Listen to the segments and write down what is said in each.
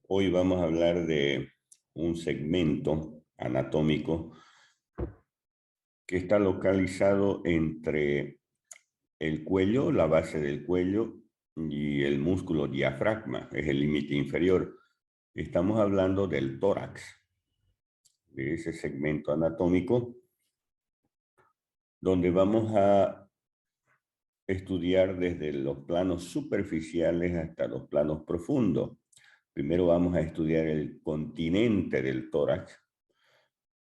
Hoy vamos a hablar de un segmento anatómico que está localizado entre el cuello, la base del cuello y el músculo diafragma, es el límite inferior. Estamos hablando del tórax, de ese segmento anatómico, donde vamos a estudiar desde los planos superficiales hasta los planos profundos. Primero vamos a estudiar el continente del tórax,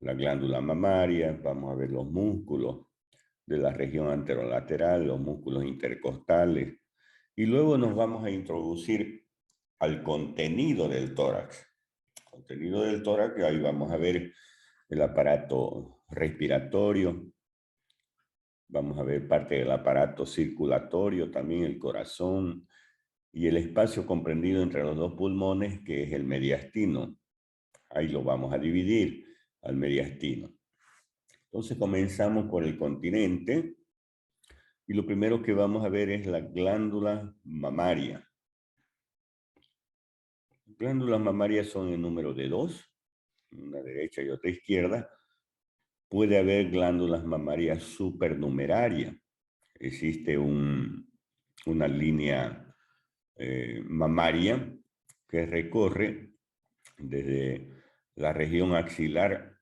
la glándula mamaria, vamos a ver los músculos de la región anterolateral, los músculos intercostales, y luego nos vamos a introducir al contenido del tórax. Contenido del tórax, ahí vamos a ver el aparato respiratorio, vamos a ver parte del aparato circulatorio, también el corazón, y el espacio comprendido entre los dos pulmones, que es el mediastino. Ahí lo vamos a dividir al mediastino. Entonces comenzamos por el continente y lo primero que vamos a ver es la glándula mamaria. Las glándulas mamarias son en número de dos, una derecha y otra izquierda. Puede haber glándulas mamarias supernumerarias. Existe una línea mamaria que recorre desde la región axilar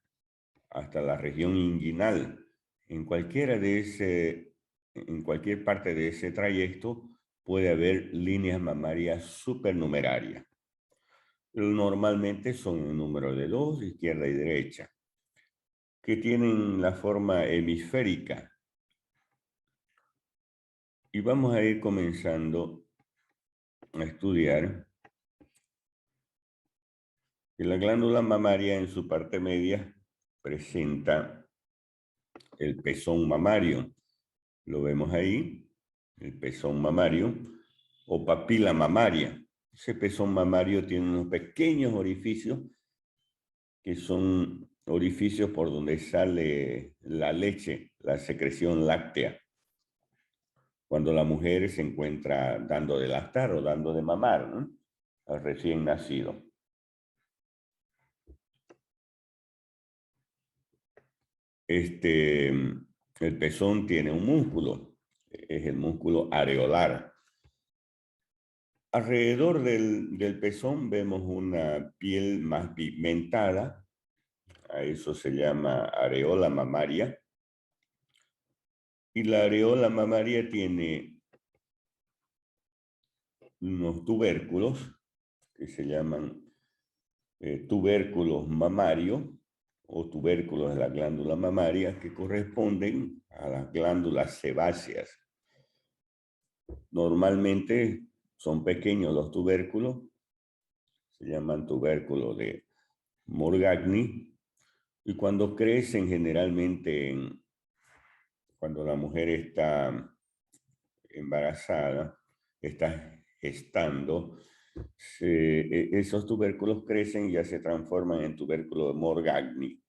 hasta la región inguinal. En cualquier parte de ese trayecto puede haber líneas mamarias supernumerarias. Pero normalmente son en número de dos, izquierda y derecha, que tienen la forma hemisférica. Y vamos a ir comenzando a estudiar que la glándula mamaria en su parte media presenta el pezón mamario. Lo vemos ahí, el pezón mamario, o papila mamaria. Ese pezón mamario tiene unos pequeños orificios que son orificios por donde sale la leche, la secreción láctea. Cuando la mujer se encuentra dando de lactar o dando de mamar, ¿no?, al recién nacido. El pezón tiene un músculo, es el músculo areolar. Alrededor del pezón vemos una piel más pigmentada, a eso se llama areola mamaria. Y la areola mamaria tiene unos tubérculos que se llaman tubérculos mamarios o tubérculos de la glándula mamaria que corresponden a las glándulas sebáceas. Normalmente son pequeños los tubérculos, se llaman tubérculos de Morgagni, y cuando crecen generalmente cuando la mujer está embarazada, está gestando, esos tubérculos crecen y ya se transforman en tubérculos de Morgagni.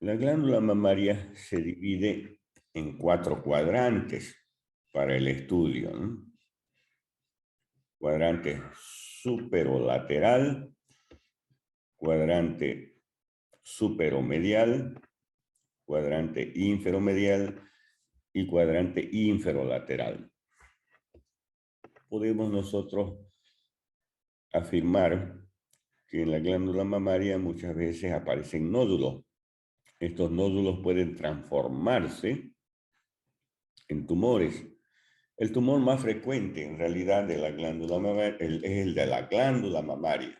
La glándula mamaria se divide en 4 cuadrantes para el estudio, ¿no? Cuadrante superolateral, cuadrante superomedial, cuadrante inferomedial y cuadrante inferolateral. Podemos nosotros afirmar que en la glándula mamaria muchas veces aparecen nódulos. Estos nódulos pueden transformarse en tumores. El tumor más frecuente en realidad de la glándula mamaria es el de la glándula mamaria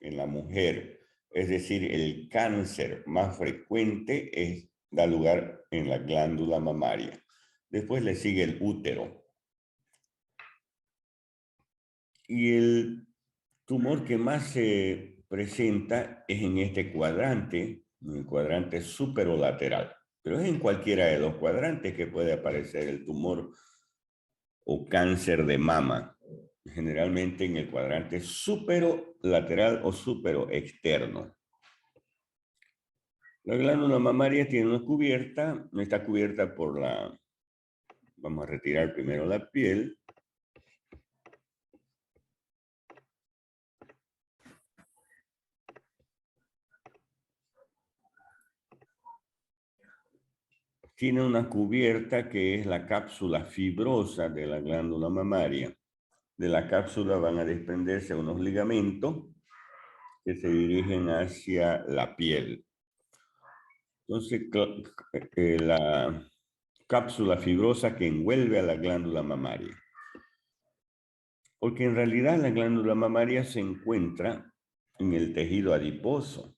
en la mujer. Es decir, el cáncer más frecuente da lugar en la glándula mamaria. Después le sigue el útero. Y el tumor que más se presenta es en este cuadrante, en el cuadrante superolateral. Pero es en cualquiera de los cuadrantes que puede aparecer el tumor o cáncer de mama, generalmente en el cuadrante superolateral o superoexterno. La glándula mamaria tiene una cubierta, está cubierta por Vamos a retirar primero la piel. Tiene una cubierta que es la cápsula fibrosa de la glándula mamaria. De la cápsula van a desprenderse unos ligamentos que se dirigen hacia la piel. Entonces, la cápsula fibrosa que envuelve a la glándula mamaria. Porque en realidad la glándula mamaria se encuentra en el tejido adiposo,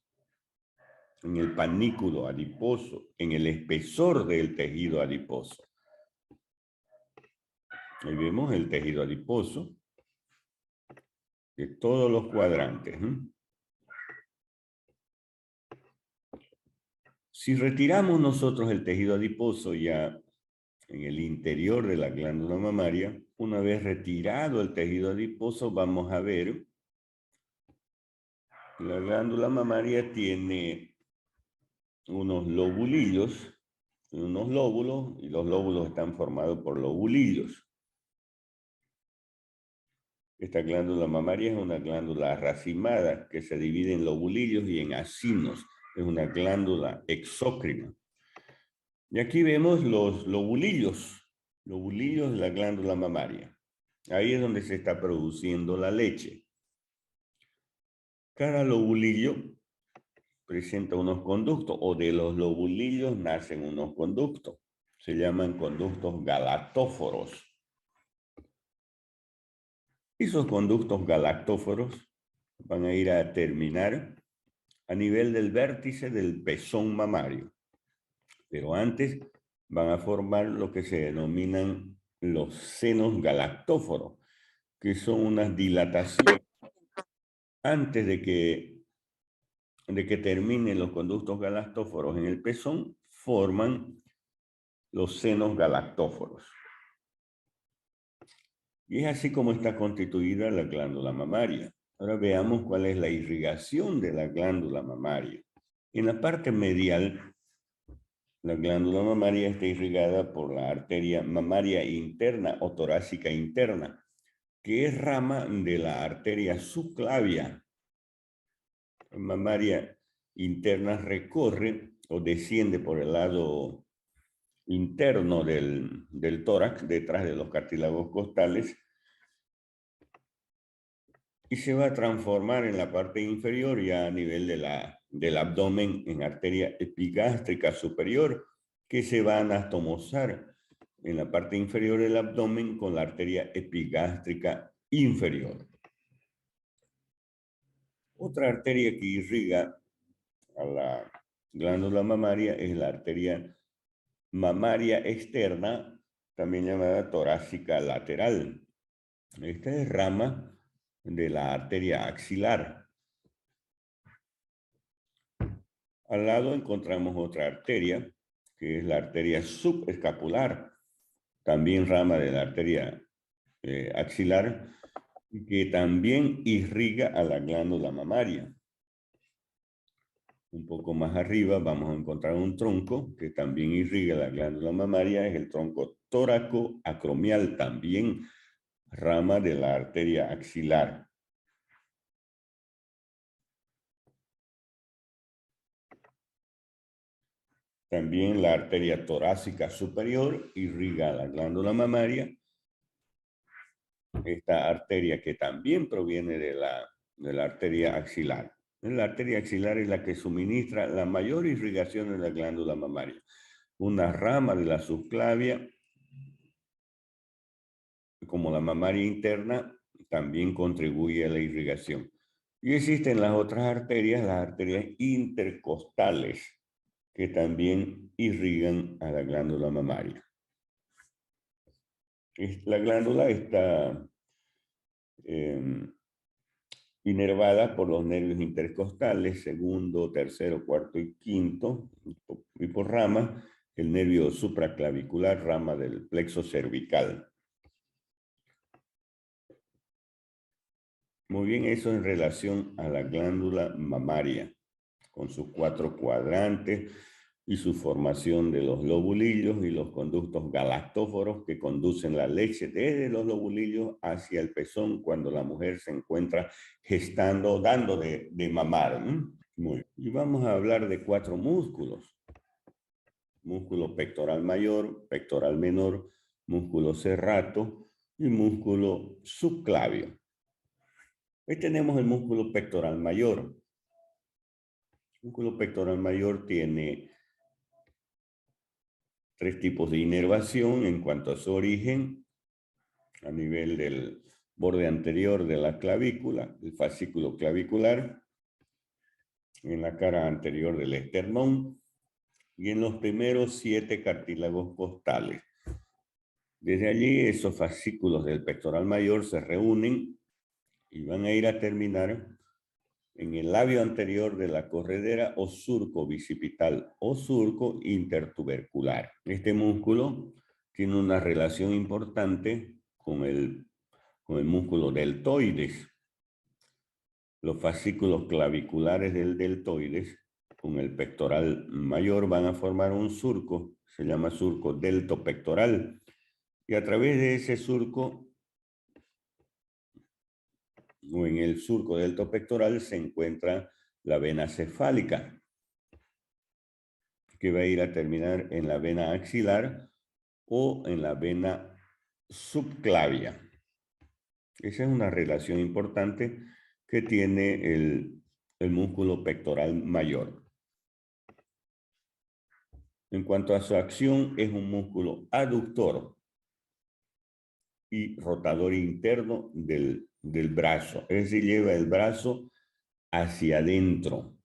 en el panículo adiposo, en el espesor del tejido adiposo. Ahí vemos el tejido adiposo de todos los cuadrantes. Si retiramos nosotros el tejido adiposo ya en el interior de la glándula mamaria, una vez retirado el tejido adiposo, vamos a ver que la glándula mamaria tiene unos lobulillos, unos lóbulos, y los lóbulos están formados por lobulillos. Esta glándula mamaria es una glándula racimada que se divide en lobulillos y en acinos. Es una glándula exócrina. Y aquí vemos los lobulillos de la glándula mamaria. Ahí es donde se está produciendo la leche. Cada lobulillo presenta unos conductos, o de los lobulillos nacen unos conductos. Se llaman conductos galactóforos. Esos conductos galactóforos van a ir a terminar a nivel del vértice del pezón mamario. Pero antes van a formar lo que se denominan los senos galactóforos, que son unas dilataciones antes de que terminen los conductos galactóforos en el pezón, forman los senos galactóforos. Y es así como está constituida la glándula mamaria. Ahora veamos cuál es la irrigación de la glándula mamaria. En la parte medial, la glándula mamaria está irrigada por la arteria mamaria interna o torácica interna, que es rama de la arteria subclavia. La mamaria interna recorre o desciende por el lado interno del tórax, detrás de los cartílagos costales, y se va a transformar en la parte inferior, ya a nivel del abdomen, en arteria epigástrica superior, que se va a anastomosar en la parte inferior del abdomen con la arteria epigástrica inferior. Otra arteria que irriga a la glándula mamaria es la arteria mamaria externa, también llamada torácica lateral. Esta es rama de la arteria axilar. Al lado encontramos otra arteria, que es la arteria subescapular, también rama de la arteria axilar, que también irriga a la glándula mamaria. Un poco más arriba vamos a encontrar un tronco que también irriga la glándula mamaria, es el tronco tóraco-acromial, también rama de la arteria axilar. También la arteria torácica superior irriga la glándula mamaria. Esta arteria que también proviene de la arteria axilar. La arteria axilar es la que suministra la mayor irrigación de la glándula mamaria. Una rama de la subclavia, como la mamaria interna, también contribuye a la irrigación. Y existen las otras arterias, las arterias intercostales, que también irrigan a la glándula mamaria. La glándula está inervada por los nervios intercostales, segundo, tercero, cuarto y quinto, y por ramas, el nervio supraclavicular, rama del plexo cervical. Muy bien, eso en relación a la glándula mamaria, con sus 4 cuadrantes. y su formación de los lobulillos y los conductos galactóforos que conducen la leche desde los lobulillos hacia el pezón cuando la mujer se encuentra gestando, dando de mamar. Muy bien. Y vamos a hablar de 4 músculos. Músculo pectoral mayor, pectoral menor, músculo serrato y músculo subclavio. Hoy tenemos el músculo pectoral mayor. El músculo pectoral mayor tiene 3 tipos de inervación en cuanto a su origen, a nivel del borde anterior de la clavícula, el fascículo clavicular, en la cara anterior del esternón y en los primeros 7 cartílagos costales. Desde allí, esos fascículos del pectoral mayor se reúnen y van a ir a terminar en el labio anterior de la corredera o surco bicipital o surco intertubercular. Este músculo tiene una relación importante con el músculo deltoides. Los fascículos claviculares del deltoides con el pectoral mayor van a formar un surco, se llama surco deltopectoral, y a través de ese surco o en el surco deltopectoral se encuentra la vena cefálica, que va a ir a terminar en la vena axilar o en la vena subclavia. Esa es una relación importante que tiene el músculo pectoral mayor. En cuanto a su acción, es un músculo aductor y rotador interno del brazo, es decir, lleva el brazo hacia adentro.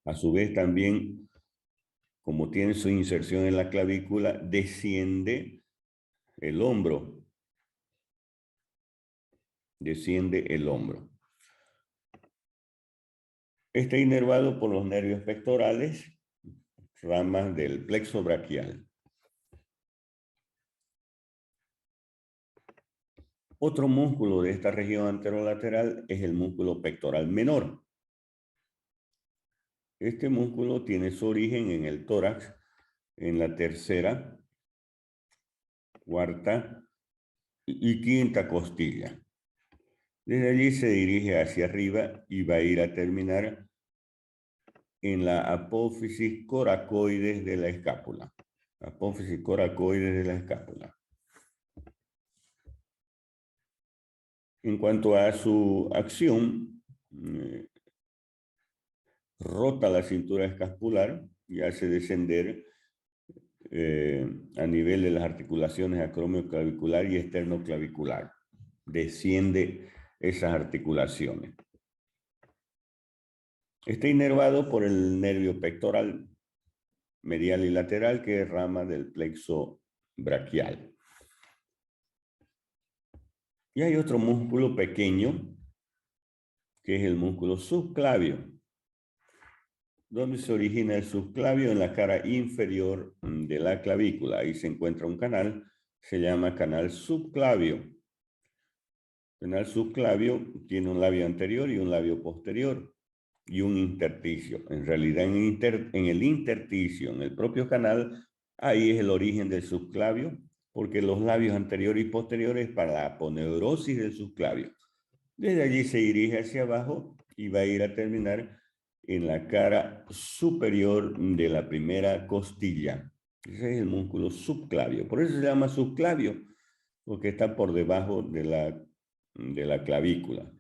A su vez también, como tiene su inserción en la clavícula, desciende el hombro. Desciende el hombro. Está inervado por los nervios pectorales, ramas del plexo braquial. Otro músculo de esta región anterolateral es el músculo pectoral menor. Este músculo tiene su origen en el tórax, en la tercera, cuarta y quinta costilla. Desde allí se dirige hacia arriba y va a ir a terminar en la apófisis coracoides de la escápula. Apófisis coracoides de la escápula. En cuanto a su acción, rota la cintura escapular y hace descender a nivel de las articulaciones acromioclavicular y esternoclavicular. Desciende esas articulaciones. Está inervado por el nervio pectoral medial y lateral, que es rama del plexo braquial. Y hay otro músculo pequeño, que es el músculo subclavio, donde se origina el subclavio en la cara inferior de la clavícula. Ahí se encuentra un canal, se llama canal subclavio. El canal subclavio tiene un labio anterior y un labio posterior y un intersticio. En realidad, en el intersticio, en el propio canal, ahí es el origen del subclavio, porque los labios anteriores y posteriores para la aponeurosis del subclavio. Desde allí se dirige hacia abajo y va a ir a terminar en la cara superior de la primera costilla. Ese es el músculo subclavio. Por eso se llama subclavio, porque está por debajo de la clavícula.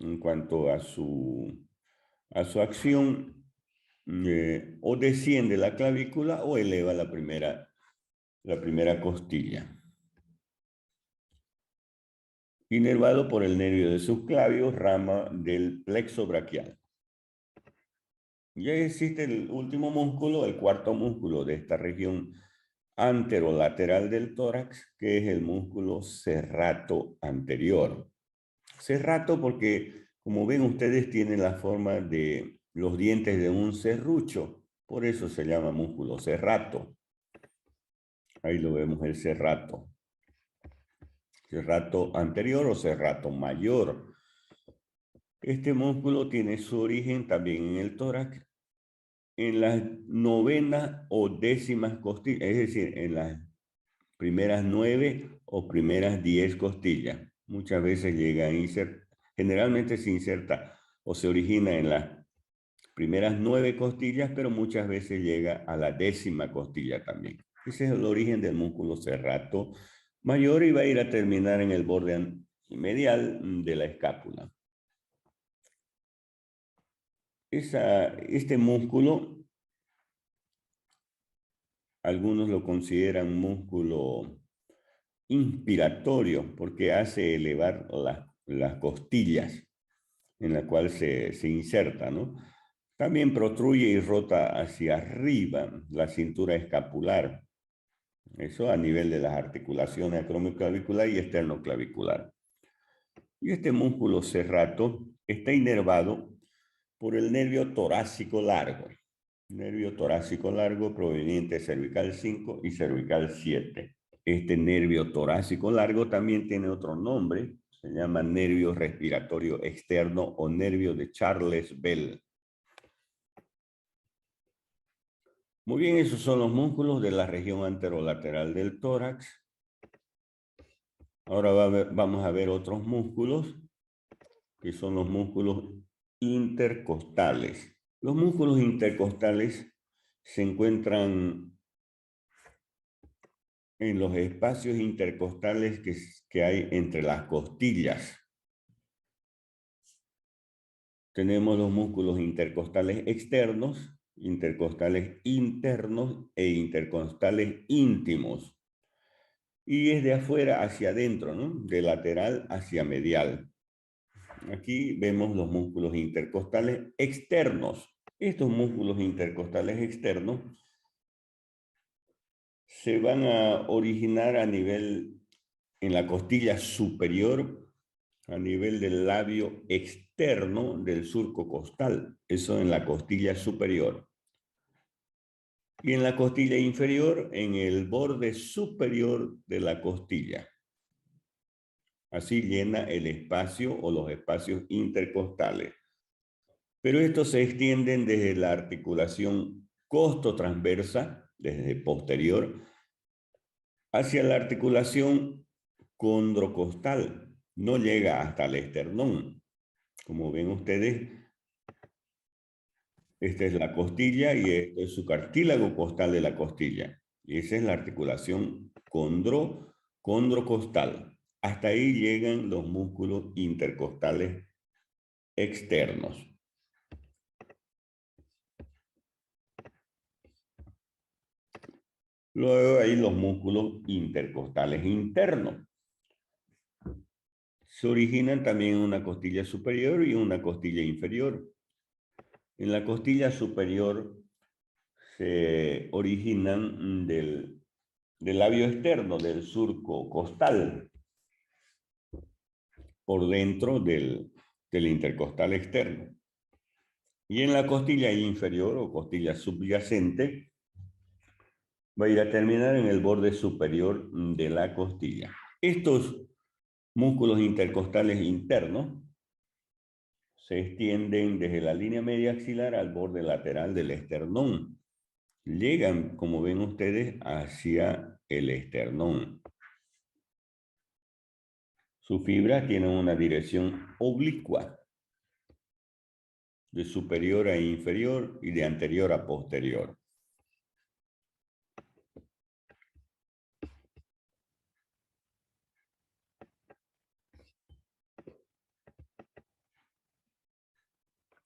En cuanto a su acción, o desciende la clavícula o eleva la primera costilla. Inervado por el nervio de subclavio, rama del plexo braquial. Ya existe el último músculo, el cuarto músculo de esta región anterolateral del tórax, que es el músculo serrato anterior. Serrato porque, como ven ustedes, tiene la forma de los dientes de un serrucho, por eso se llama músculo serrato. Ahí lo vemos, el serrato. Serrato anterior o serrato mayor. Este músculo tiene su origen también en el tórax, en las novenas o décimas costillas, es decir, en las primeras 9 o primeras 10 costillas. Muchas veces llega a insertar, generalmente se inserta o se origina en las primeras 9 costillas, pero muchas veces llega a la 10ª costilla también. Ese es el origen del músculo serrato mayor y va a ir a terminar en el borde medial de la escápula. Este músculo, algunos lo consideran músculo inspiratorio porque hace elevar las costillas en la cual se inserta, ¿no? También protruye y rota hacia arriba la cintura escapular. Eso a nivel de las articulaciones acromioclavicular y esternoclavicular. Y este músculo serrato está inervado por el nervio torácico largo. Nervio torácico largo proveniente de cervical 5 y cervical 7. Este nervio torácico largo también tiene otro nombre. Se llama nervio respiratorio externo o nervio de Charles Bell. Muy bien, esos son los músculos de la región anterolateral del tórax. Ahora vamos a ver otros músculos, que son los músculos intercostales. Los músculos intercostales se encuentran en los espacios intercostales que hay entre las costillas. Tenemos los músculos intercostales externos, intercostales internos e intercostales íntimos. Y es de afuera hacia adentro, ¿no? De lateral hacia medial. Aquí vemos los músculos intercostales externos. Estos músculos intercostales externos se van a originar a nivel, en la costilla superior, a nivel del labio externo del surco costal. Eso en la costilla superior. Y en la costilla inferior, en el borde superior de la costilla. Así llena el espacio o los espacios intercostales. Pero estos se extienden desde la articulación costotransversa, desde posterior, hacia la articulación condrocostal. No llega hasta el esternón. Como ven ustedes, esta es la costilla y este es su cartílago costal de la costilla. Y esa es la articulación condrocostal. Hasta ahí llegan los músculos intercostales externos. Luego hay los músculos intercostales internos. Se originan también en una costilla superior y una costilla inferior. En la costilla superior se originan del labio externo, del surco costal, por dentro del intercostal externo. Y en la costilla inferior o costilla subyacente, va a ir a terminar en el borde superior de la costilla. Estos músculos intercostales internos se extienden desde la línea media axilar al borde lateral del esternón. Llegan, como ven ustedes, hacia el esternón. Sus fibras tienen una dirección oblicua, de superior a inferior y de anterior a posterior.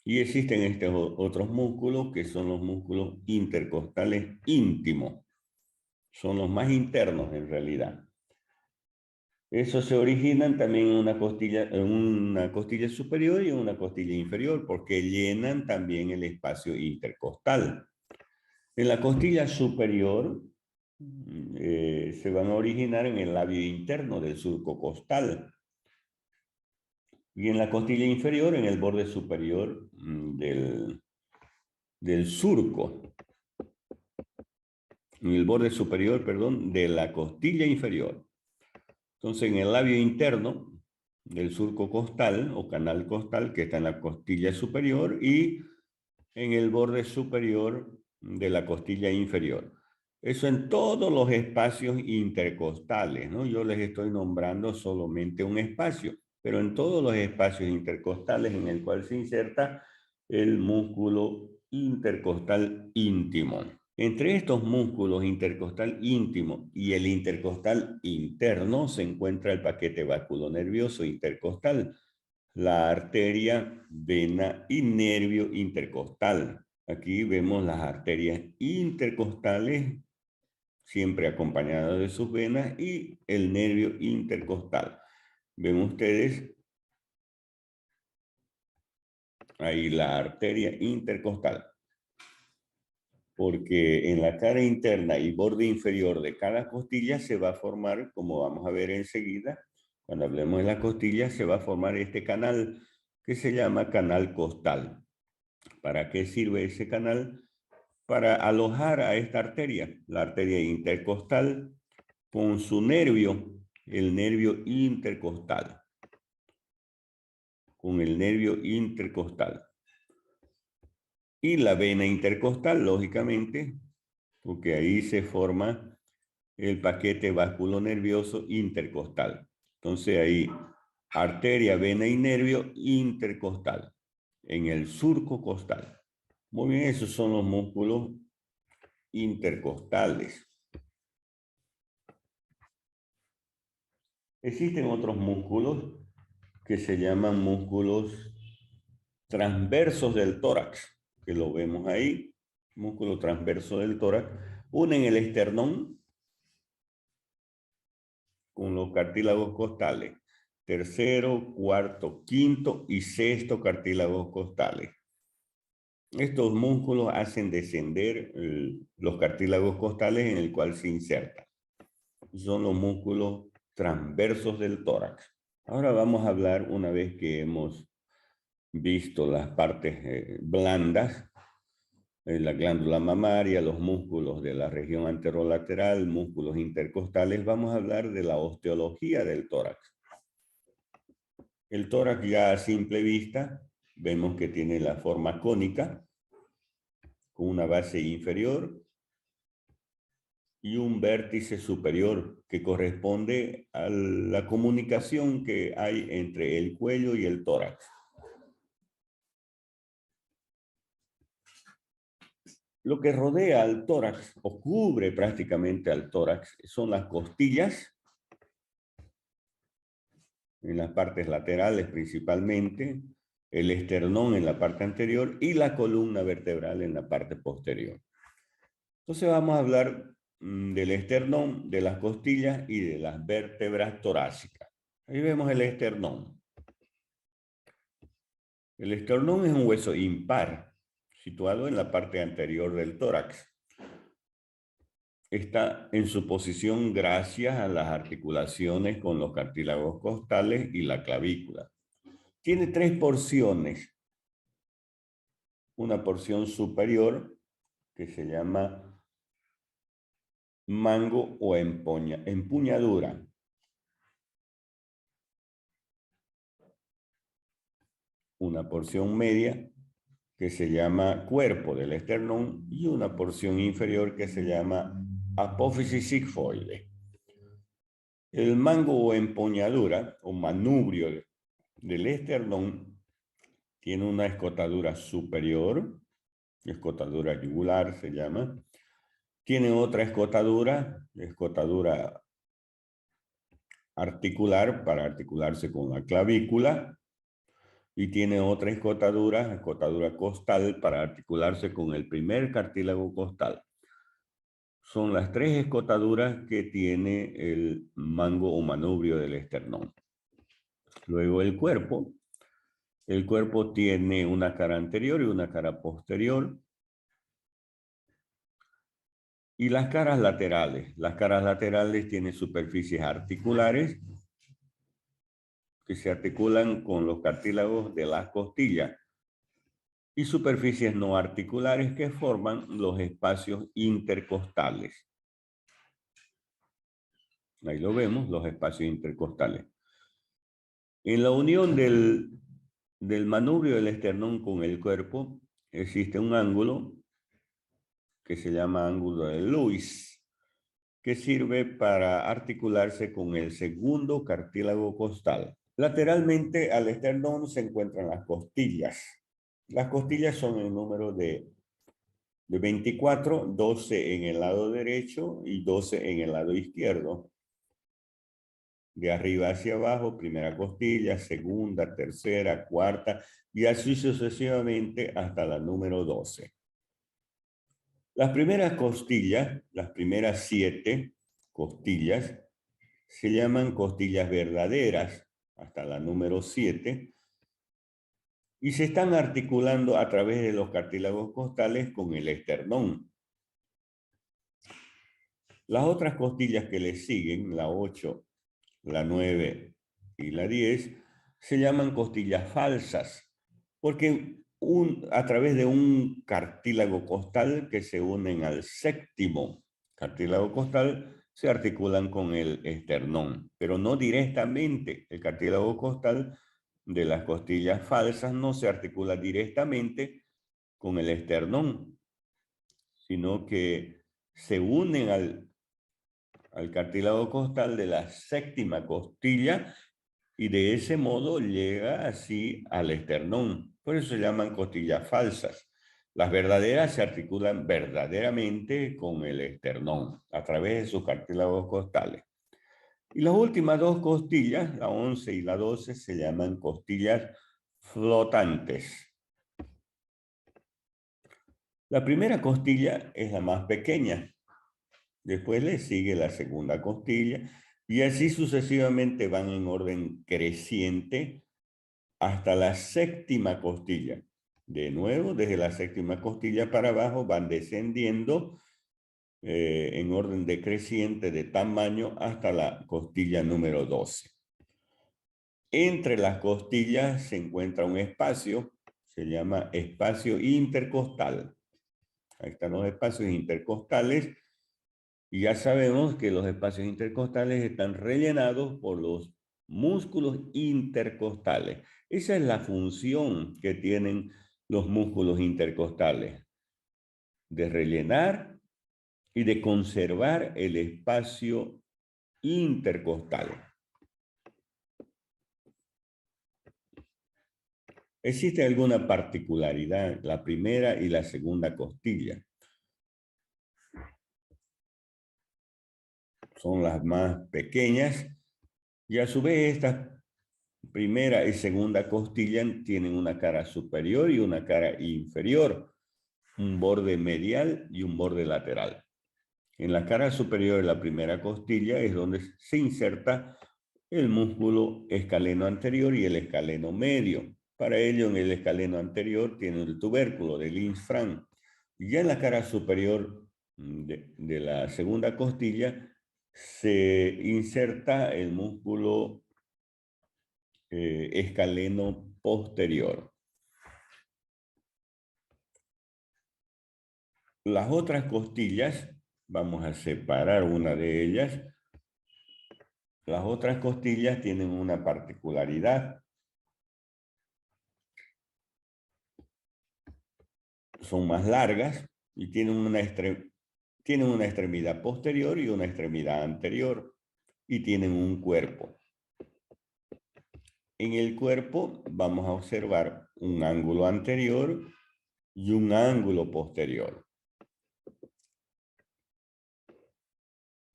Y existen estos otros músculos que son los músculos intercostales íntimos. Son los más internos en realidad. Esos se originan también en una costilla superior y en una costilla inferior porque llenan también el espacio intercostal. En la costilla superior se van a originar en el labio interno del surco costal. Y en la costilla inferior, en el borde superior del surco. En el borde superior, perdón, de la costilla inferior. Entonces, en el labio interno del surco costal o canal costal, que está en la costilla superior, y en el borde superior de la costilla inferior. Eso en todos los espacios intercostales, ¿no? Yo les estoy nombrando solamente un espacio, pero en todos los espacios intercostales en el cual se inserta el músculo intercostal íntimo. Entre estos músculos intercostal íntimo y el intercostal interno se encuentra el paquete vasculonervioso intercostal, la arteria, vena y nervio intercostal. Aquí vemos las arterias intercostales, siempre acompañadas de sus venas, y el nervio intercostal. Ven ustedes ahí la arteria intercostal, porque en la cara interna y borde inferior de cada costilla se va a formar, como vamos a ver enseguida, cuando hablemos de la costilla, se va a formar este canal que se llama canal costal. ¿Para qué sirve ese canal? Para alojar a esta arteria, la arteria intercostal, con su nervio, el nervio intercostal, con el nervio intercostal. Y la vena intercostal, lógicamente, porque ahí se forma el paquete vasculonervioso intercostal. Entonces ahí, arteria, vena y nervio intercostal, en el surco costal. Muy bien, esos son los músculos intercostales. Existen otros músculos que se llaman músculos transversos del tórax, que lo vemos ahí, músculo transverso del tórax, unen el esternón con los cartílagos costales, tercero, cuarto, quinto y sexto cartílagos costales. Estos músculos hacen descender los cartílagos costales en el cual se insertan. Son los músculos transversos del tórax. Ahora vamos a hablar, una vez que hemos visto las partes blandas, la glándula mamaria, los músculos de la región anterolateral, músculos intercostales, vamos a hablar de la osteología del tórax. El tórax ya a simple vista vemos que tiene la forma cónica, con una base inferior y un vértice superior que corresponde a la comunicación que hay entre el cuello y el tórax. Lo que rodea al tórax, o cubre prácticamente al tórax, son las costillas, en las partes laterales principalmente, el esternón en la parte anterior y la columna vertebral en la parte posterior. Entonces vamos a hablar del esternón, de las costillas y de las vértebras torácicas. Ahí vemos el esternón. El esternón es un hueso impar, situado en la parte anterior del tórax. Está en su posición gracias a las articulaciones con los cartílagos costales y la clavícula. Tiene tres porciones. Una porción superior que se llama mango o empuñadura. Una porción media que se llama cuerpo del esternón y una porción inferior que se llama apófisis sigmoide. El mango o empuñadura o manubrio del esternón tiene una escotadura superior, escotadura yugular se llama. Tiene otra escotadura articular para articularse con la clavícula. Y tiene otra escotadura costal para articularse con el primer cartílago costal. Son las tres escotaduras que tiene el mango o manubrio del esternón. Luego el cuerpo. El cuerpo tiene una cara anterior y una cara posterior. Y las caras laterales. Las caras laterales tienen superficies articulares que se articulan con los cartílagos de las costillas y superficies no articulares que forman los espacios intercostales. Ahí lo vemos, los espacios intercostales. En la unión del manubrio del esternón con el cuerpo existe un ángulo que se llama ángulo de Lewis, que sirve para articularse con el segundo cartílago costal. Lateralmente al esternón se encuentran las costillas. Las costillas son el número de 24, 12 en el lado derecho y 12 en el lado izquierdo. De arriba hacia abajo, primera costilla, segunda, tercera, cuarta, y así sucesivamente hasta la número 12. Las primeras costillas, las primeras 7 costillas, se llaman costillas verdaderas, hasta la número 7, y se están articulando a través de los cartílagos costales con el esternón. Las otras costillas que le siguen, la 8, la 9 y la 10, se llaman costillas falsas, porque a través de un cartílago costal que se unen al séptimo cartílago costal, se articulan con el esternón, pero no directamente. El cartílago costal de las costillas falsas no se articula directamente con el esternón, sino que se unen al cartílago costal de la séptima costilla y de ese modo llega así al esternón. Por eso se llaman costillas falsas. Las verdaderas se articulan verdaderamente con el esternón a través de sus cartílagos costales. Y las últimas dos costillas, la 11 y la 12, se llaman costillas flotantes. La primera costilla es la más pequeña. Después le sigue la segunda costilla y así sucesivamente van en orden creciente hasta la séptima costilla. De nuevo, desde la séptima costilla para abajo van descendiendo en orden decreciente de tamaño hasta la costilla número 12. Entre las costillas se encuentra un espacio, se llama espacio intercostal. Ahí están los espacios intercostales. Y ya sabemos que los espacios intercostales están rellenados por los músculos intercostales. Esa es la función que tienen los músculos intercostales, de rellenar y de conservar el espacio intercostal. ¿Existe alguna particularidad? La primera y la segunda costilla son las más pequeñas y a su vez estas primera y segunda costilla tienen una cara superior y una cara inferior, un borde medial y un borde lateral. En la cara superior de la primera costilla es donde se inserta el músculo escaleno anterior y el escaleno medio. Para ello, en el escaleno anterior tiene el tubérculo del Linz-Franz. Y ya en la cara superior de la segunda costilla se inserta el músculo escaleno posterior. Las otras costillas, vamos a separar una de ellas. Las otras costillas tienen una particularidad. Son más largas y tienen una extremidad posterior y una extremidad anterior y tienen un cuerpo. En el cuerpo vamos a observar un ángulo anterior y un ángulo posterior.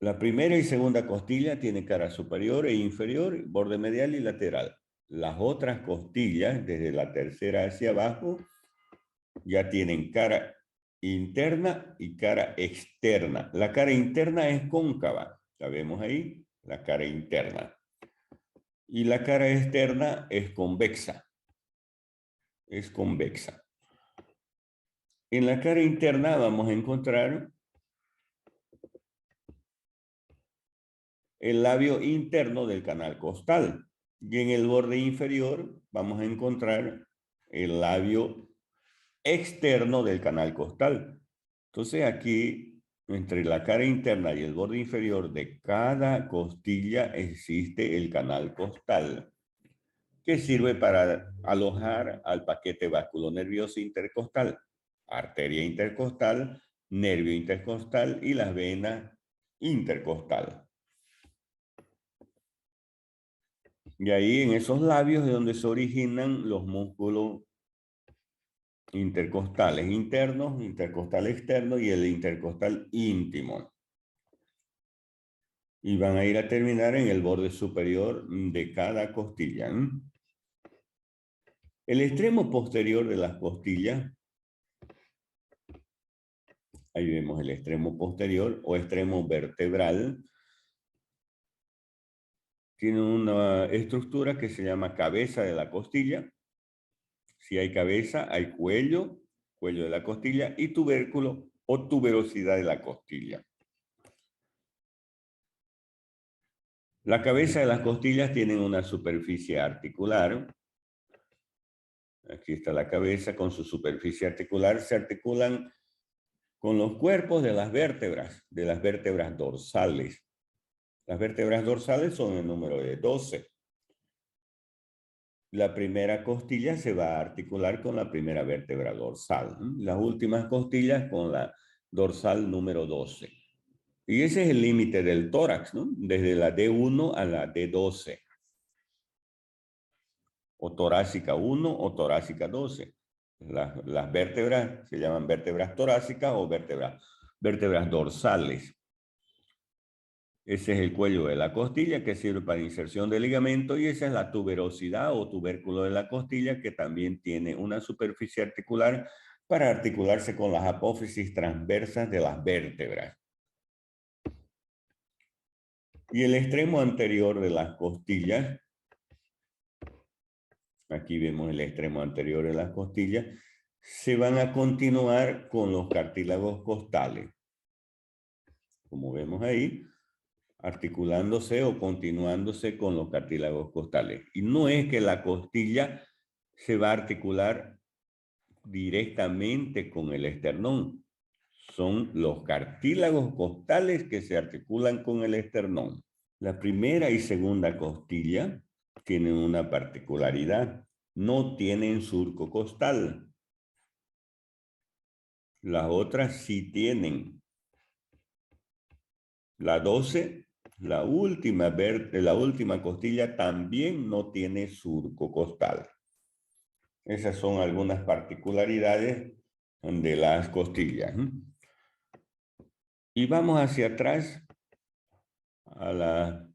La primera y segunda costilla tienen cara superior e inferior, borde medial y lateral. Las otras costillas, desde la tercera hacia abajo, ya tienen cara interna y cara externa. La cara interna es cóncava, la vemos ahí, la cara interna. Y la cara externa es convexa. Es convexa. En la cara interna vamos a encontrar el labio interno del canal costal. Y en el borde inferior vamos a encontrar el labio externo del canal costal. Entonces aquí, entre la cara interna y el borde inferior de cada costilla existe el canal costal, que sirve para alojar al paquete vasculonervioso intercostal. arteria intercostal, nervio intercostal y las venas intercostal. Y ahí en esos labios es donde se originan los músculos intercostales internos, intercostal externo y el intercostal íntimo. Y van a ir a terminar en el borde superior de cada costilla. El extremo posterior de las costillas, ahí vemos el extremo posterior o extremo vertebral, tiene una estructura que se llama cabeza de la costilla. Si hay cabeza, hay cuello, cuello de la costilla y tubérculo o tuberosidad de la costilla. La cabeza de las costillas tienen una superficie articular. Aquí está la cabeza con su superficie articular. Se articulan con los cuerpos de las vértebras dorsales. Las vértebras dorsales son el número de 12. La primera costilla se va a articular con la primera vértebra dorsal. Las últimas costillas con la dorsal número 12. Y ese es el límite del tórax, ¿no? Desde la D1 a la D12. O torácica 1 o torácica 12. Las vértebras se llaman vértebras torácicas o vértebras dorsales. Ese es el cuello de la costilla que sirve para inserción de ligamento y esa es la tuberosidad o tubérculo de la costilla que también tiene una superficie articular para articularse con las apófisis transversas de las vértebras. Y el extremo anterior de las costillas, aquí vemos el extremo anterior de las costillas, se van a continuar con los cartílagos costales. Como vemos ahí, articulándose o continuándose con los cartílagos costales. Y no es que la costilla se va a articular directamente con el esternón. Son los cartílagos costales que se articulan con el esternón. La primera y segunda costilla tienen una particularidad. No tienen surco costal. Las otras sí tienen. La 12, la última costilla también no tiene surco costal. Esas son algunas particularidades de las costillas. Y vamos hacia atrás a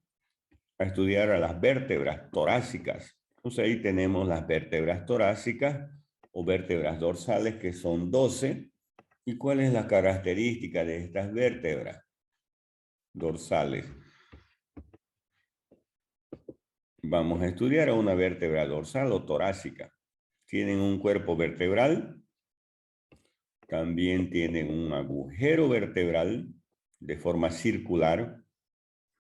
estudiar a las vértebras torácicas. Entonces ahí tenemos las vértebras torácicas o vértebras dorsales que son 12. ¿Y cuál es la característica de estas vértebras dorsales? Vamos a estudiar a una vértebra dorsal o torácica. Tienen un cuerpo vertebral, también tienen un agujero vertebral de forma circular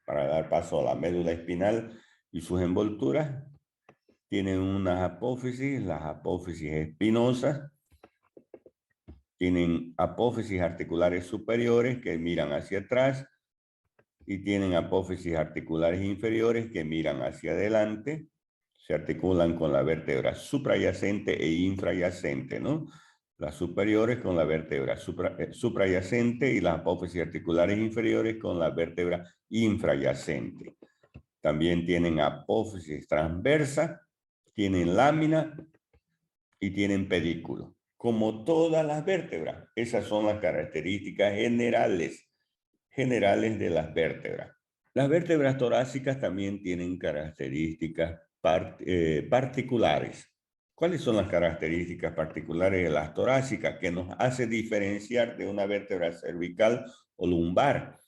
para dar paso a la médula espinal y sus envolturas. Tienen unas apófisis, las apófisis espinosas. Tienen apófisis articulares superiores que miran hacia atrás y tienen apófisis articulares inferiores que miran hacia adelante. Se articulan con la vértebra suprayacente e infrayacente, ¿no? Las superiores con la vértebra suprayacente y las apófisis articulares inferiores con la vértebra infrayacente. También tienen apófisis transversa, tienen lámina y tienen pedículo. Como todas las vértebras, esas son las características generales de las vértebras. Las vértebras torácicas también tienen características particulares. ¿Cuáles son las características particulares de las torácicas que nos hace diferenciar de una vértebra cervical o lumbar?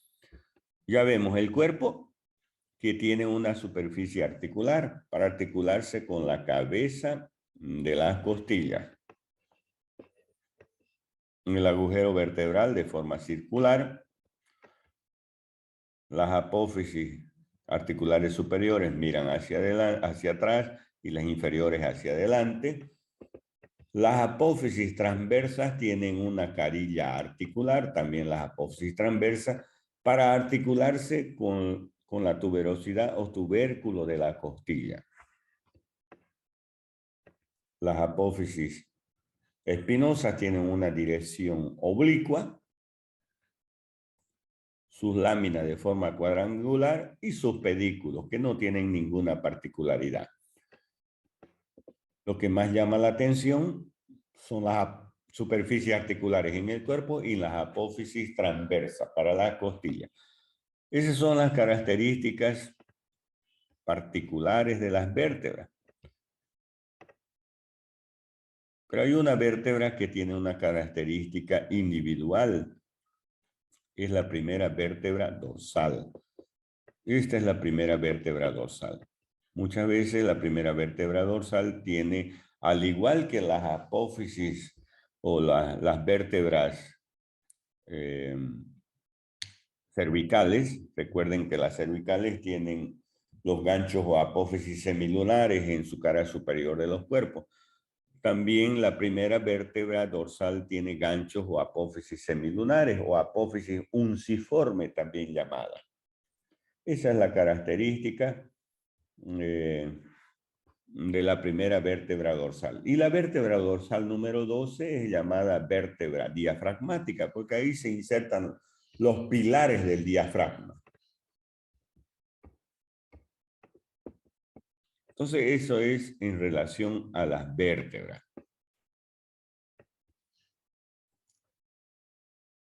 Ya vemos el cuerpo que tiene una superficie articular para articularse con la cabeza de las costillas. En el agujero vertebral de forma circular, las apófisis articulares superiores miran hacia atrás y las inferiores hacia adelante. Las apófisis transversas tienen una carilla articular, también las apófisis transversas, para articularse con la tuberosidad o tubérculo de la costilla. Las apófisis espinosas tienen una dirección oblicua, sus láminas de forma cuadrangular y sus pedículos, que no tienen ninguna particularidad. Lo que más llama la atención son las superficies articulares en el cuerpo y las apófisis transversas para las costillas. Esas son las características particulares de las vértebras. Pero hay una vértebra que tiene una característica individual. Es la primera vértebra dorsal. Esta es la primera vértebra dorsal. Muchas veces la primera vértebra dorsal tiene, al igual que las apófisis o las vértebras cervicales, recuerden que las cervicales tienen los ganchos o apófisis semilunares en su cara superior de los cuerpos. También la primera vértebra dorsal tiene ganchos o apófisis semilunares o apófisis unciforme también llamada. Esa es la característica de la primera vértebra dorsal. Y la vértebra dorsal número 12 es llamada vértebra diafragmática, porque ahí se insertan los pilares del diafragma. Entonces, eso es en relación a las vértebras.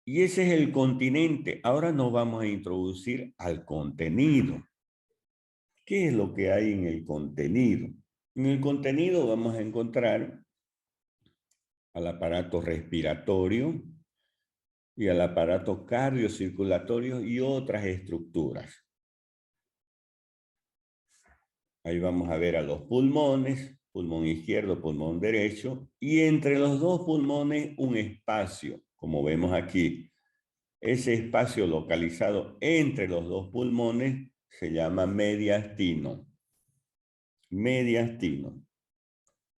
Y ese es el continente. Ahora nos vamos a introducir al contenido. ¿Qué es lo que hay en el contenido? En el contenido vamos a encontrar al aparato respiratorio y al aparato cardiocirculatorio y otras estructuras. Ahí vamos a ver a los pulmones, pulmón izquierdo, pulmón derecho, y entre los dos pulmones un espacio, como vemos aquí. Ese espacio localizado entre los dos pulmones se llama mediastino. Mediastino.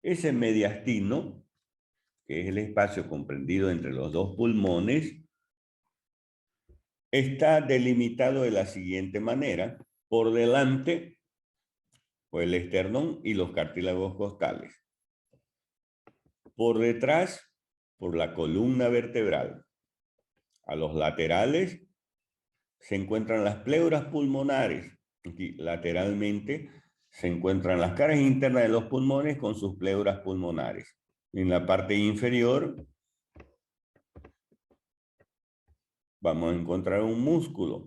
Ese mediastino, que es el espacio comprendido entre los dos pulmones, está delimitado de la siguiente manera. Por delante, pues el esternón y los cartílagos costales. Por detrás, por la columna vertebral. A los laterales se encuentran las pleuras pulmonares. Aquí lateralmente se encuentran las caras internas de los pulmones con sus pleuras pulmonares. En la parte inferior vamos a encontrar un músculo.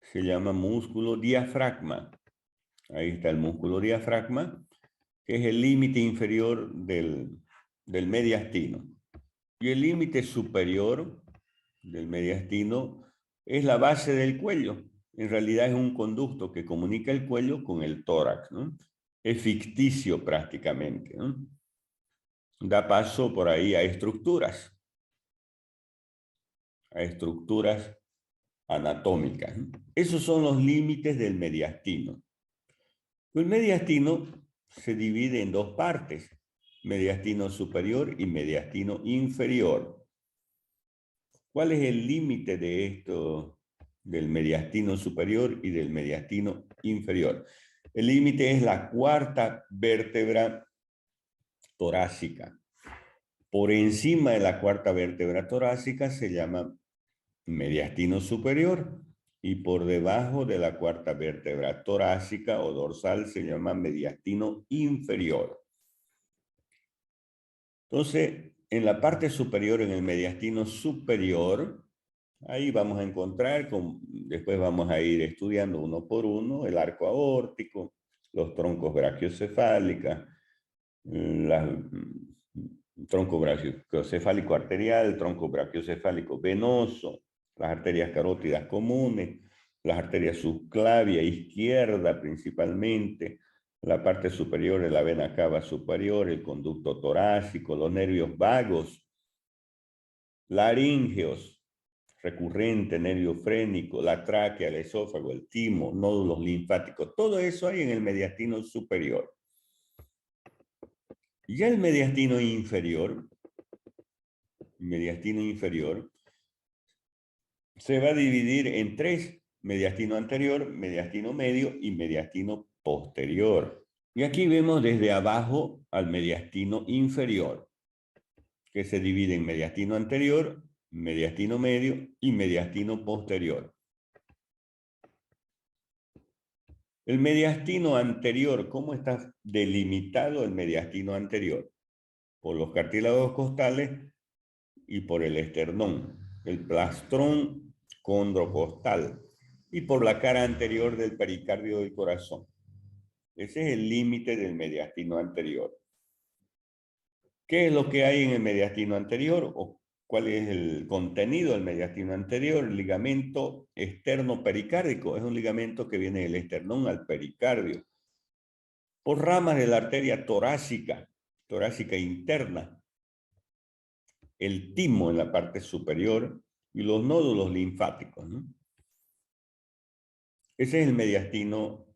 Se llama músculo diafragma. Ahí está el músculo diafragma, que es el límite inferior del mediastino. Y el límite superior del mediastino es la base del cuello. En realidad es un conducto que comunica el cuello con el tórax, ¿no? Es ficticio prácticamente, ¿no? Da paso por ahí a estructuras anatómicas, ¿no? Esos son los límites del mediastino. El mediastino se divide en dos partes, mediastino superior y mediastino inferior. ¿Cuál es el límite de esto, del mediastino superior y del mediastino inferior? El límite es la cuarta vértebra torácica. Por encima de la cuarta vértebra torácica se llama mediastino superior y por debajo de la cuarta vértebra torácica o dorsal se llama mediastino inferior. Entonces, en la parte superior, en el mediastino superior, ahí vamos a encontrar, después vamos a ir estudiando uno por uno, el arco aórtico, los troncos brachiocefálicos, tronco brachiocefálico arterial, tronco brachiocefálico venoso, las arterias carótidas comunes, las arterias subclavia izquierda principalmente, la parte superior de la vena cava superior, el conducto torácico, los nervios vagos, laríngeos, recurrente, nervio frénico, la tráquea, el esófago, el timo, nódulos linfáticos, todo eso hay en el mediastino superior. Ya el mediastino inferior se va a dividir en tres: mediastino anterior, mediastino medio y mediastino posterior. Y aquí vemos desde abajo al mediastino inferior. que se divide en mediastino anterior, mediastino medio y mediastino posterior. El mediastino anterior, ¿cómo está delimitado el mediastino anterior? Por los cartílagos costales y por el esternón, el plastrón condrocostal y por la cara anterior del pericardio del corazón. Ese es el límite del mediastino anterior. ¿Qué es lo que hay en el mediastino anterior? ¿O cuál es el contenido del mediastino anterior? El ligamento externo pericárdico. Es un ligamento que viene del esternón al pericardio. Por ramas de la arteria torácica interna, el timo en la parte superior y los nódulos linfáticos, ¿no? Ese es el mediastino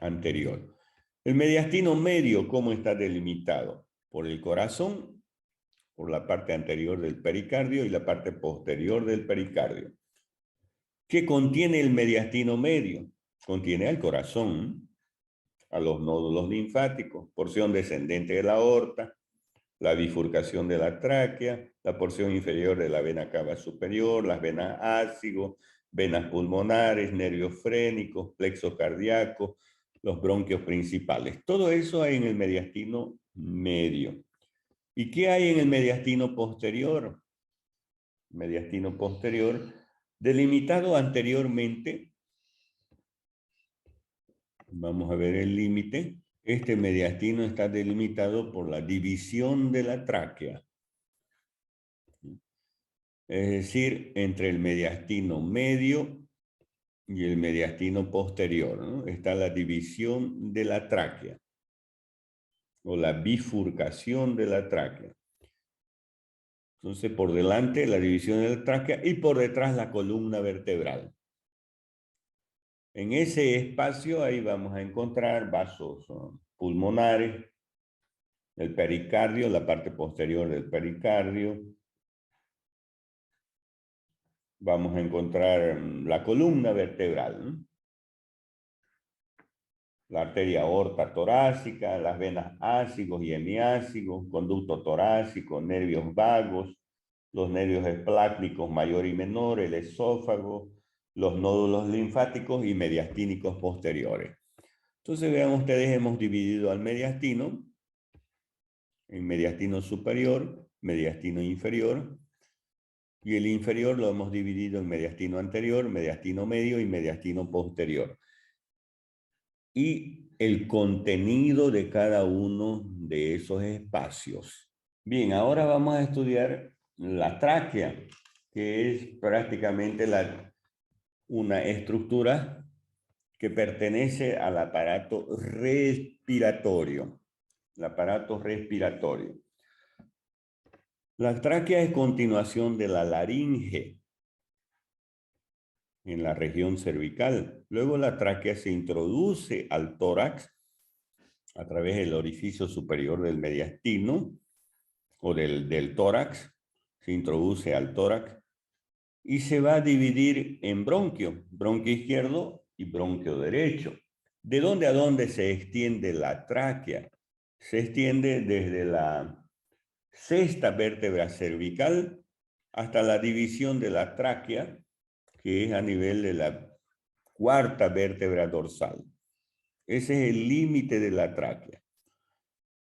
anterior. El mediastino medio, ¿cómo está delimitado? Por el corazón, por la parte anterior del pericardio y la parte posterior del pericardio. ¿Qué contiene el mediastino medio? Contiene al corazón, a los nódulos linfáticos, porción descendente de la aorta, la bifurcación de la tráquea, la porción inferior de la vena cava superior, las venas ácido, venas pulmonares, nervios frénicos, plexo cardíaco, los bronquios principales. Todo eso hay en el mediastino medio. ¿Y qué hay en el mediastino posterior? Mediastino posterior, delimitado anteriormente. Vamos a ver el límite. Este mediastino está delimitado por la división de la tráquea. Es decir, entre el mediastino medio y el mediastino posterior, ¿no? Está la división de la tráquea o la bifurcación de la tráquea. Entonces, por delante la división de la tráquea y por detrás la columna vertebral. En ese espacio ahí vamos a encontrar vasos pulmonares, el pericardio, la parte posterior del pericardio. Vamos a encontrar la columna vertebral, ¿no? La arteria aorta torácica, las venas ácigos y hemiácigos, conducto torácico, nervios vagos, los nervios esplácnicos mayor y menor, el esófago, los nódulos linfáticos y mediastínicos posteriores. Entonces vean ustedes, hemos dividido al mediastino en mediastino superior, mediastino inferior, y el inferior lo hemos dividido en mediastino anterior, mediastino medio y mediastino posterior. Y el contenido de cada uno de esos espacios. Bien, ahora vamos a estudiar la tráquea, que es prácticamente una estructura que pertenece al aparato respiratorio. El aparato respiratorio. La tráquea es continuación de la laringe en la región cervical. Luego la tráquea se introduce al tórax a través del orificio superior del mediastino o del tórax, se introduce al tórax y se va a dividir en bronquio izquierdo y bronquio derecho. ¿De dónde a dónde se extiende la tráquea? Se extiende desde la sexta vértebra cervical hasta la división de la tráquea, que es a nivel de la cuarta vértebra dorsal. Ese es el límite de la tráquea.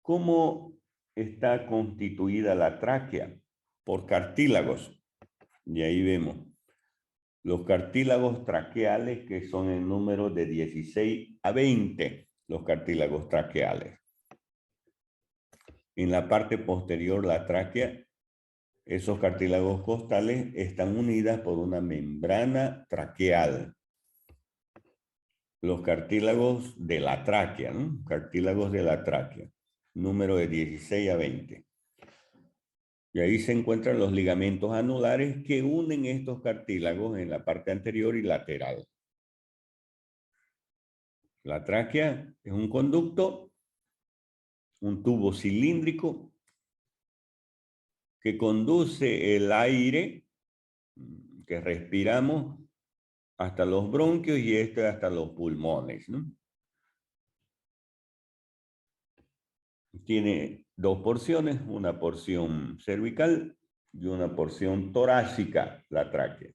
¿Cómo está constituida la tráquea? Por cartílagos. Y ahí vemos los cartílagos traqueales, que son en número de 16 a 20, los cartílagos traqueales. En la parte posterior, la tráquea, esos cartílagos costales están unidas por una membrana traqueal. Los cartílagos de la tráquea, ¿no? Cartílagos de la tráquea, número de 16 a 20. Y ahí se encuentran los ligamentos anulares que unen estos cartílagos en la parte anterior y lateral. La tráquea es un conducto, un tubo cilíndrico que conduce el aire que respiramos hasta los bronquios y hasta los pulmones, ¿no? Tiene dos porciones, una porción cervical y una porción torácica, la tráquea.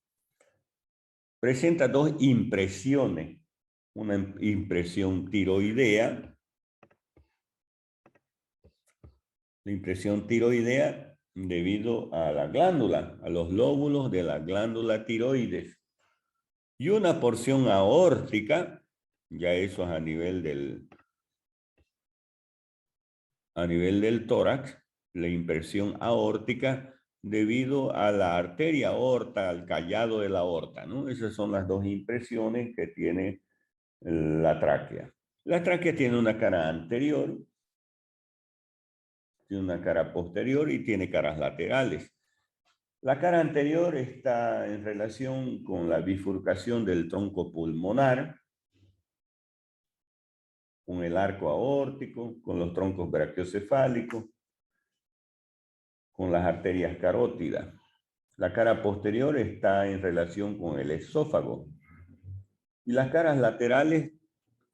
Presenta dos impresiones, una impresión tiroidea. La impresión tiroidea debido a la glándula, a los lóbulos de la glándula tiroides. Y una porción aórtica, ya eso es a nivel del tórax, la impresión aórtica debido a la arteria aorta, al callado de la aorta, ¿no? Esas son las dos impresiones que tiene la tráquea. La tráquea tiene una cara anterior, tiene una cara posterior y tiene caras laterales. La cara anterior está en relación con la bifurcación del tronco pulmonar, con el arco aórtico, con los troncos brachiocefálicos, con las arterias carótidas. La cara posterior está en relación con el esófago. Y las caras laterales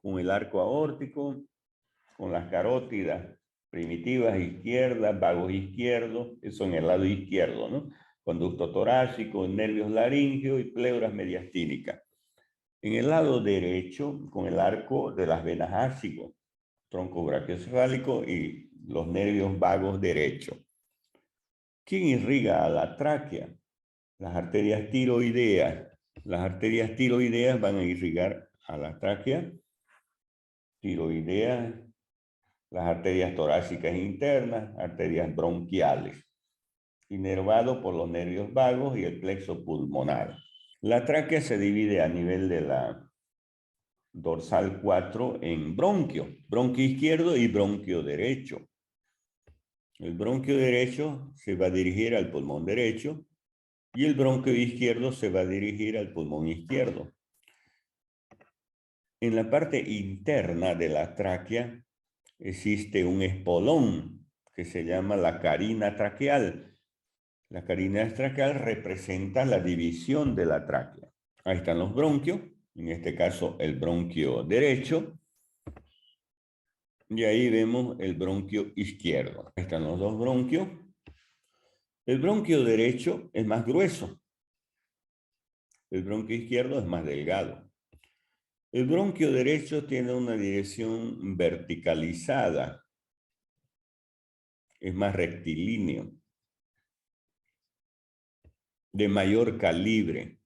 con el arco aórtico, con las carótidas primitivas izquierdas, vagos izquierdos, eso en el lado izquierdo, ¿no? Conducto torácico, nervios laríngeos y pleuras mediastínicas. En el lado derecho, con el arco de las venas ácido, tronco brachiocefálico y los nervios vagos derechos. ¿Quién irriga a la tráquea? Las arterias tiroideas. Las arterias tiroideas van a irrigar a la tráquea. Tiroideas, las arterias torácicas internas, arterias bronquiales. Inervado por los nervios vagos y el plexo pulmonar. La tráquea se divide a nivel de la dorsal 4 en bronquio. Bronquio izquierdo y bronquio derecho. El bronquio derecho se va a dirigir al pulmón derecho y el bronquio izquierdo se va a dirigir al pulmón izquierdo. En la parte interna de la tráquea existe un espolón que se llama la carina traqueal. La carina traqueal representa la división de la tráquea. Ahí están los bronquios, en este caso el bronquio derecho. Y ahí vemos el bronquio izquierdo. Ahí están los dos bronquios. El bronquio derecho es más grueso. El bronquio izquierdo es más delgado. El bronquio derecho tiene una dirección verticalizada. Es más rectilíneo. De mayor calibre.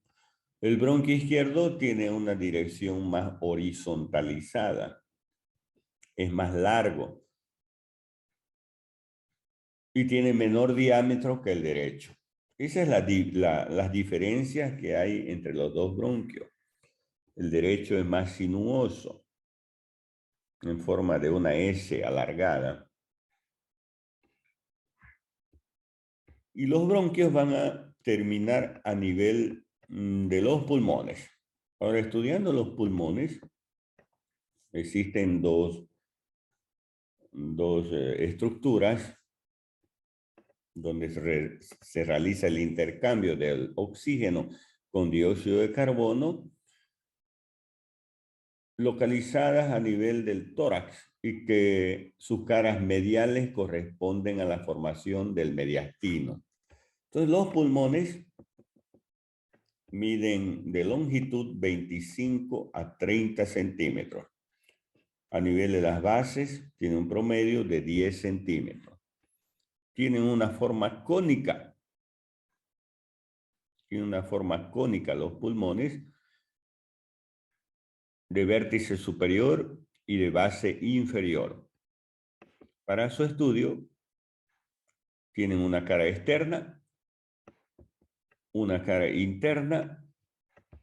El bronquio izquierdo tiene una dirección más horizontalizada. Es más largo. Y tiene menor diámetro que el derecho. Esas son las diferencias que hay entre los dos bronquios. El derecho es más sinuoso, en forma de una S alargada. Y los bronquios van a terminar a nivel de los pulmones. Ahora, estudiando los pulmones, existen dos estructuras donde se realiza el intercambio del oxígeno con dióxido de carbono, localizadas a nivel del tórax y que sus caras mediales corresponden a la formación del mediastino. Entonces, los pulmones miden de longitud 25 a 30 centímetros. A nivel de las bases, tiene un promedio de 10 centímetros. Tienen una forma cónica. Tienen una forma cónica los pulmones, de vértice superior y de base inferior. Para su estudio, tienen una cara externa, una cara interna,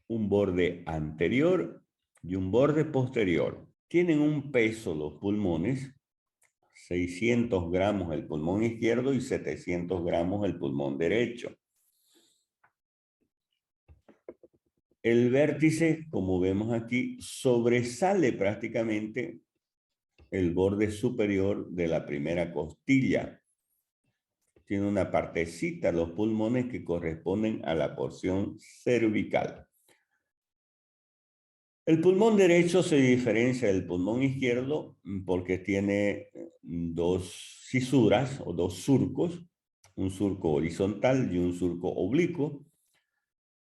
un borde anterior y un borde posterior. Tienen un peso los pulmones, 600 gramos el pulmón izquierdo y 700 gramos el pulmón derecho. El vértice, como vemos aquí, sobresale prácticamente el borde superior de la primera costilla. Tiene una partecita los pulmones que corresponden a la porción cervical. El pulmón derecho se diferencia del pulmón izquierdo porque tiene dos fisuras o dos surcos, un surco horizontal y un surco oblicuo,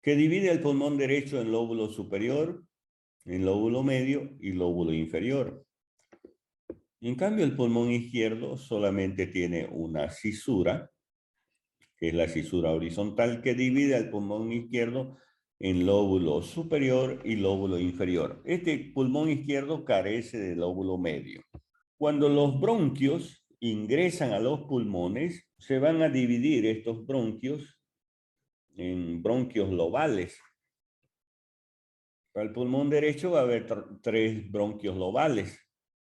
que divide el pulmón derecho en lóbulo superior, en lóbulo medio y lóbulo inferior. En cambio, el pulmón izquierdo solamente tiene una fisura, que es la fisura horizontal, que divide al pulmón izquierdo en lóbulo superior y lóbulo inferior. Este pulmón izquierdo carece de lóbulo medio. Cuando los bronquios ingresan a los pulmones, se van a dividir estos bronquios en bronquios lobales. Para el pulmón derecho va a haber tres bronquios lobales: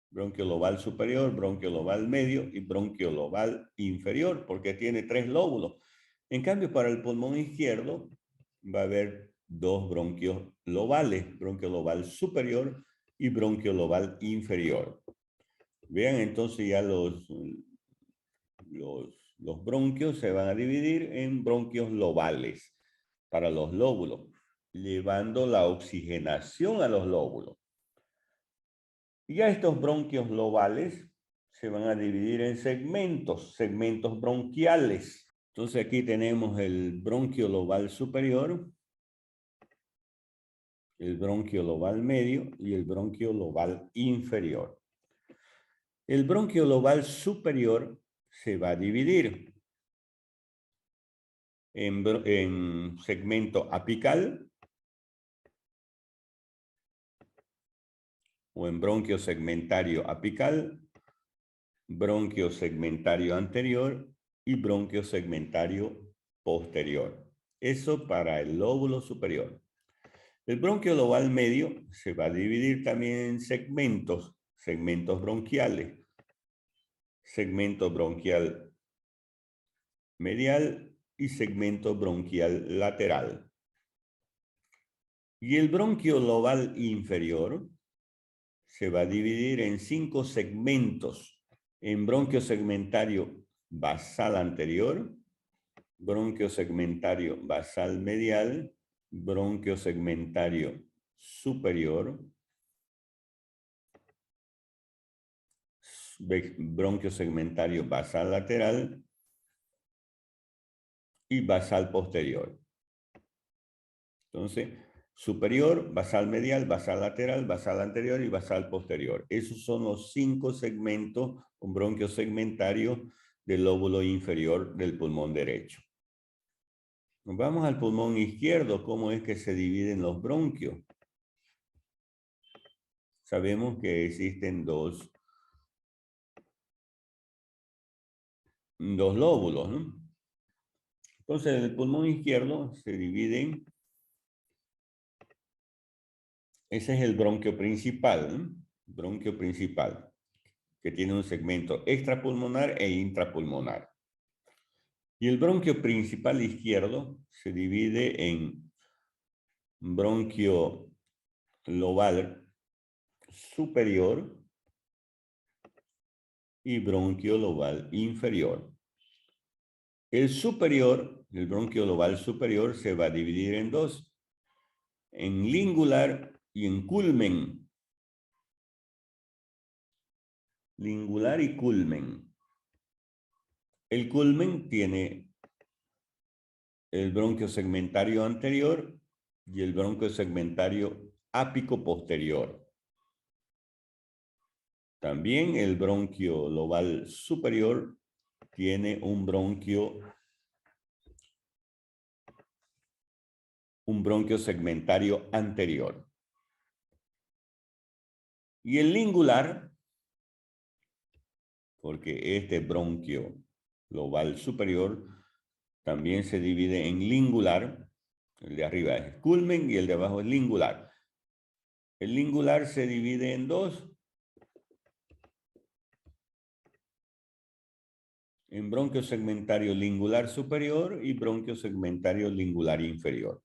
bronquio lobal superior, bronquio lobal medio y bronquio lobal inferior, porque tiene tres lóbulos. En cambio, para el pulmón izquierdo va a haber dos bronquios lobales: bronquio lobal superior y bronquio lobal inferior. Vean entonces ya los bronquios se van a dividir en bronquios lobales para los lóbulos, llevando la oxigenación a los lóbulos. Y ya estos bronquios lobales se van a dividir en segmentos bronquiales. Entonces aquí tenemos el bronquio lobal superior, el bronquio lobal medio y el bronquio lobal inferior. El bronquio lobal superior se va a dividir en segmento apical o en bronquio segmentario apical, bronquio segmentario anterior y bronquio segmentario posterior. Eso para el lóbulo superior. El bronquio lobal medio se va a dividir también en segmentos bronquiales. Segmento bronquial medial y segmento bronquial lateral. Y el bronquio lobal inferior se va a dividir en 5 segmentos: en bronquio segmentario basal anterior, bronquio segmentario basal medial, bronquio segmentario superior, bronquio segmentario basal lateral y basal posterior. Entonces, superior, basal medial, basal lateral, basal anterior y basal posterior. Esos son los 5 segmentos con bronquio segmentario del lóbulo inferior del pulmón derecho. Nos vamos al pulmón izquierdo. ¿Cómo es que se dividen los bronquios? Sabemos que existen dos lóbulos, ¿no? Entonces, el pulmón izquierdo se divide en... Ese es el bronquio principal, ¿no? Bronquio principal, que tiene un segmento extrapulmonar e intrapulmonar. Y el bronquio principal izquierdo se divide en bronquio lobal superior y bronquio lobal inferior. El superior, el bronquio lobal superior, se va a dividir en dos: en lingular y en culmen. Lingular y culmen. El culmen tiene el bronquio segmentario anterior y el bronquio segmentario ápico posterior. También el bronquio lobal superior tiene un bronquio segmentario anterior. Y el lingular, porque este bronquio lobal superior también se divide en lingular. El de arriba es culmen y el de abajo es lingular. El lingular se divide en dos: en bronquio segmentario lingular superior y bronquio segmentario lingular inferior.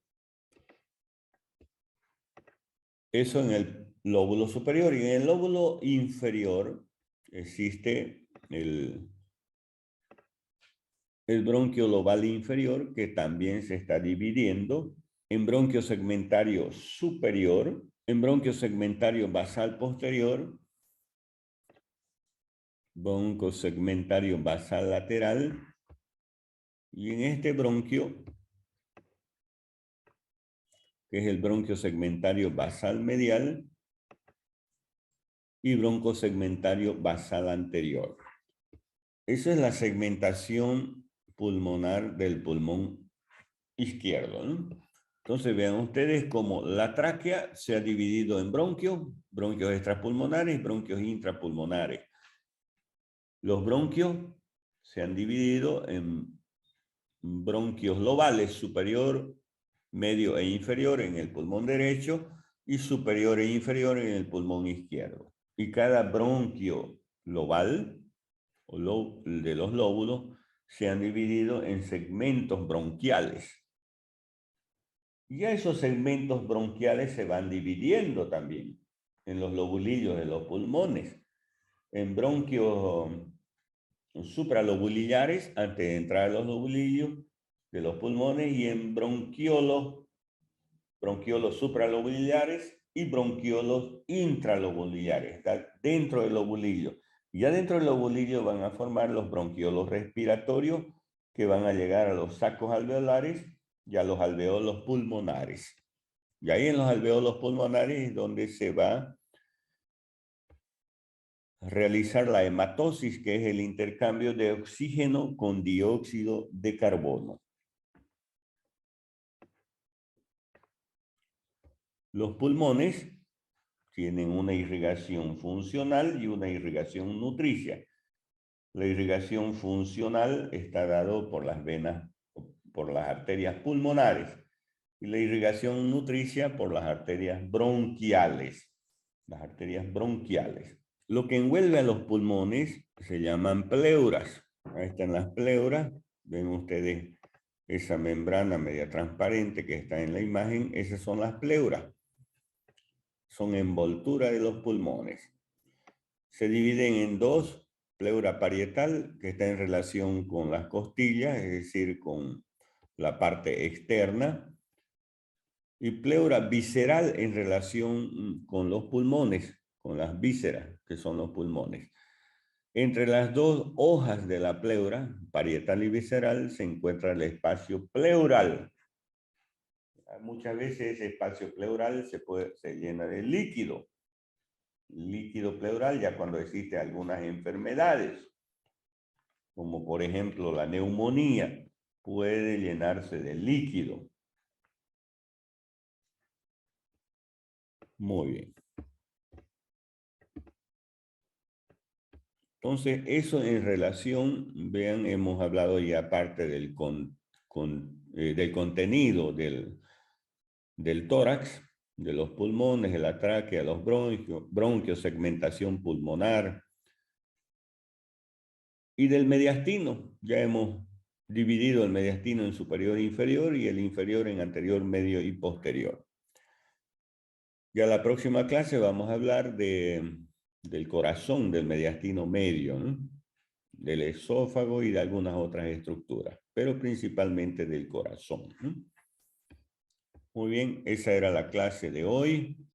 Eso en el lóbulo superior. Y en el lóbulo inferior existe el bronquio lobal inferior, que también se está dividiendo en bronquio segmentario superior, en bronquio segmentario basal posterior bronquio segmentario basal lateral, y en este bronquio, que es el bronquio segmentario basal medial, y bronco segmentario basal anterior. Esa es la segmentación pulmonar del pulmón izquierdo, ¿no? Entonces vean ustedes cómo la tráquea se ha dividido en bronquios, bronquios extrapulmonares y bronquios intrapulmonares. Los bronquios se han dividido en bronquios lobales, superior, medio e inferior en el pulmón derecho y superior e inferior en el pulmón izquierdo. Y cada bronquio lobal o de los lóbulos se han dividido en segmentos bronquiales. Y esos segmentos bronquiales se van dividiendo también en los lobulillos de los pulmones, en bronquios supralobulillares antes de entrar a los lobulillos de los pulmones y en bronquiolos supralobulillares y bronquiolos intralobulillares, está dentro del lobulillo. Y ya dentro del lobulillo van a formar los bronquiolos respiratorios que van a llegar a los sacos alveolares y a los alveolos pulmonares. Y ahí en los alveolos pulmonares es donde se va a realizar la hematosis, que es el intercambio de oxígeno con dióxido de carbono. Los pulmones tienen una irrigación funcional y una irrigación nutricia. La irrigación funcional está dado por las venas, por las arterias pulmonares, y la irrigación nutricia por las arterias bronquiales. Las arterias bronquiales. Lo que envuelve a los pulmones se llaman pleuras. Ahí están las pleuras. Ven ustedes esa membrana media transparente que está en la imagen. Esas son las pleuras. Son envoltura de los pulmones. Se dividen en dos: pleura parietal, que está en relación con las costillas, es decir, con la parte externa, y pleura visceral en relación con los pulmones, con las vísceras, que son los pulmones. Entre las dos hojas de la pleura, parietal y visceral, se encuentra el espacio pleural. Muchas veces ese espacio pleural se llena de líquido pleural, ya cuando existen algunas enfermedades, como por ejemplo la neumonía, puede llenarse de líquido. Muy bien. Entonces, eso en relación, vean, hemos hablado ya parte del contenido del tórax, de los pulmones, de la tráquea, los bronquios, segmentación pulmonar, y del mediastino. Ya hemos dividido el mediastino en superior e inferior y el inferior en anterior, medio y posterior. Ya la próxima clase vamos a hablar del corazón del mediastino medio, ¿no? Del esófago y de algunas otras estructuras, pero principalmente del corazón, ¿no? Muy bien, esa era la clase de hoy.